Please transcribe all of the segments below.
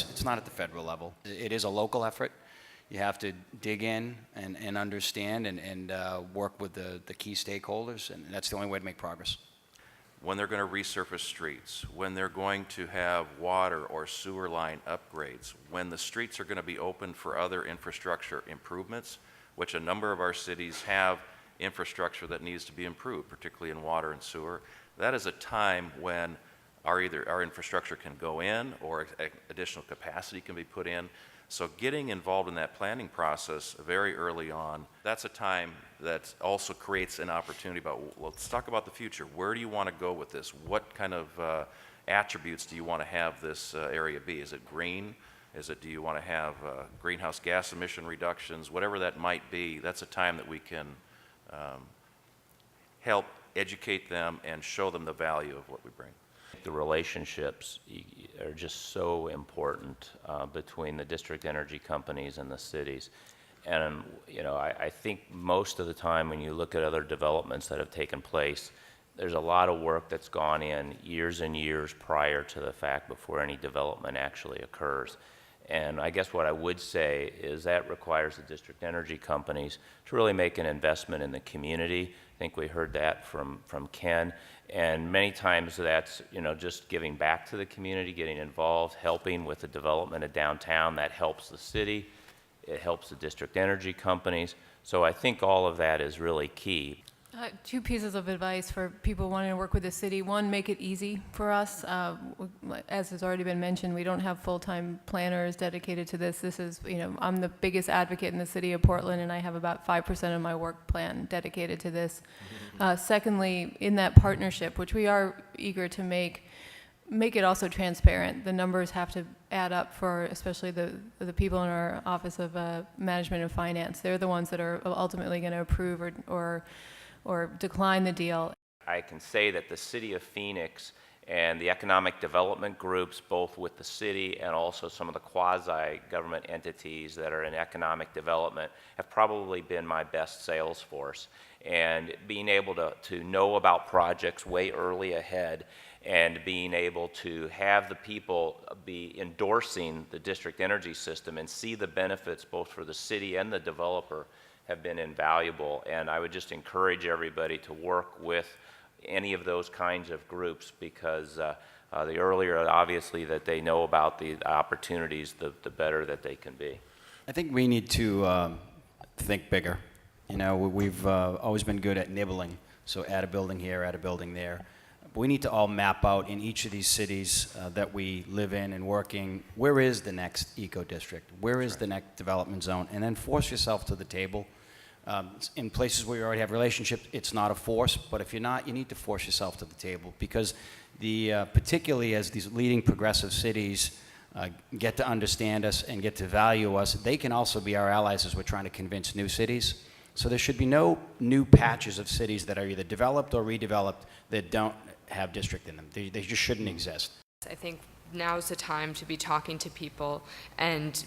it's not at the federal level. It is a local effort. You have to dig in and understand and work with the key stakeholders, and that's the only way to make progress. When they're going to resurface streets, when they're going to have water or sewer line upgrades, when the streets are going to be open for other infrastructure improvements, which a number of our cities have infrastructure that needs to be improved, particularly in water and sewer, that is a time when either our infrastructure can go in or additional capacity can be put in. So getting involved in that planning process very early on, that's a time that also creates an opportunity about, well, let's talk about the future. Where do you want to go with this? What kind of attributes do you want to have this area be? Is it green? Do you want to have greenhouse gas emission reductions? Whatever that might be, that's a time that we can help educate them and show them the value of what we bring. The relationships are just so important between the district energy companies and the cities. And I think most of the time when you look at other developments that have taken place, there's a lot of work that's gone in years and years prior to the fact before any development actually occurs. And I guess what I would say is that requires the district energy companies to really make an investment in the community. I think we heard that from Ken. And many times that's, just giving back to the community, getting involved, helping with the development of downtown. That helps the city. It helps the district energy companies. So I think all of that is really key. Two pieces of advice for people wanting to work with the city. One, make it easy for us. As has already been mentioned, we don't have full-time planners dedicated to this. This is, I'm the biggest advocate in the city of Portland, and I have about 5% of my work plan dedicated to this. Secondly, in that partnership, which we are eager to make it also transparent. The numbers have to add up for especially the people in our Office of Management and Finance. They're the ones that are ultimately going to approve or decline the deal. I can say that the City of Phoenix and the economic development groups, both with the city and also some of the quasi-government entities that are in economic development, have probably been my best sales force. And being able to know about projects way early ahead and being able to have the people be endorsing the district energy system and see the benefits both for the city and the developer have been invaluable. And I would just encourage everybody to work with any of those kinds of groups, because the earlier, obviously, that they know about the opportunities, the better that they can be. I think we need to think bigger. We've always been good at nibbling, so add a building here, add a building there. But we need to all map out in each of these cities that we live in and working, where is the next eco-district? Where is the next development zone? And then force yourself to the table. In places where you already have relationships, it's not a force, but if you're not, you need to force yourself to the table, because particularly as these leading progressive cities get to understand us and get to value us, they can also be our allies as we're trying to convince new cities. So there should be no new patches of cities that are either developed or redeveloped that don't have district in them. They just shouldn't exist. I think now's the time to be talking to people and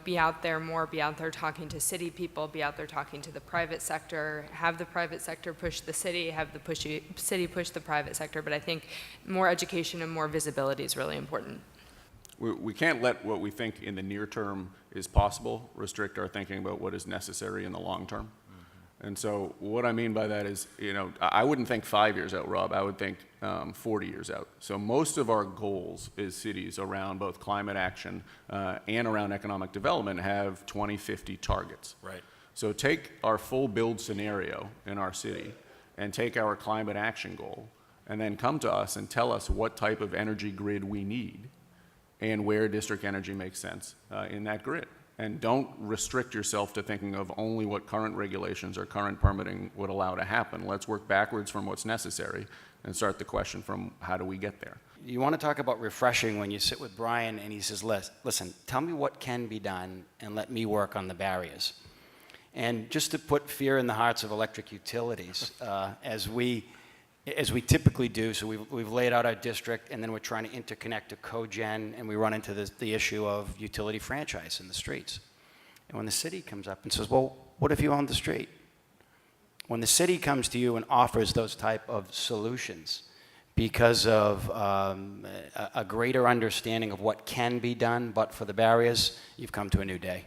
be out there more, be out there talking to city people, be out there talking to the private sector, have the private sector push the city, have the city push the private sector. But I think more education and more visibility is really important. We can't let what we think in the near term is possible restrict our thinking about what is necessary in the long term. And so what I mean by that is, I wouldn't think 5 years out, Rob. I would think 40 years out. So most of our goals as cities around both climate action and around economic development have 2050 targets. Right. So take our full build scenario in our city and take our climate action goal and then come to us and tell us what type of energy grid we need and where district energy makes sense in that grid. And don't restrict yourself to thinking of only what current regulations or current permitting would allow to happen. Let's work backwards from what's necessary and start the question from how do we get there. You want to talk about refreshing when you sit with Brian and he says, listen, tell me what can be done and let me work on the barriers. And just to put fear in the hearts of electric utilities, as we typically do, so we've laid out our district, and then we're trying to interconnect to cogen, and we run into the issue of utility franchise in the streets. And when the city comes up and says, well, what if you own the street? When the city comes to you and offers those type of solutions, because of a greater understanding of what can be done, but for the barriers, you've come to a new day.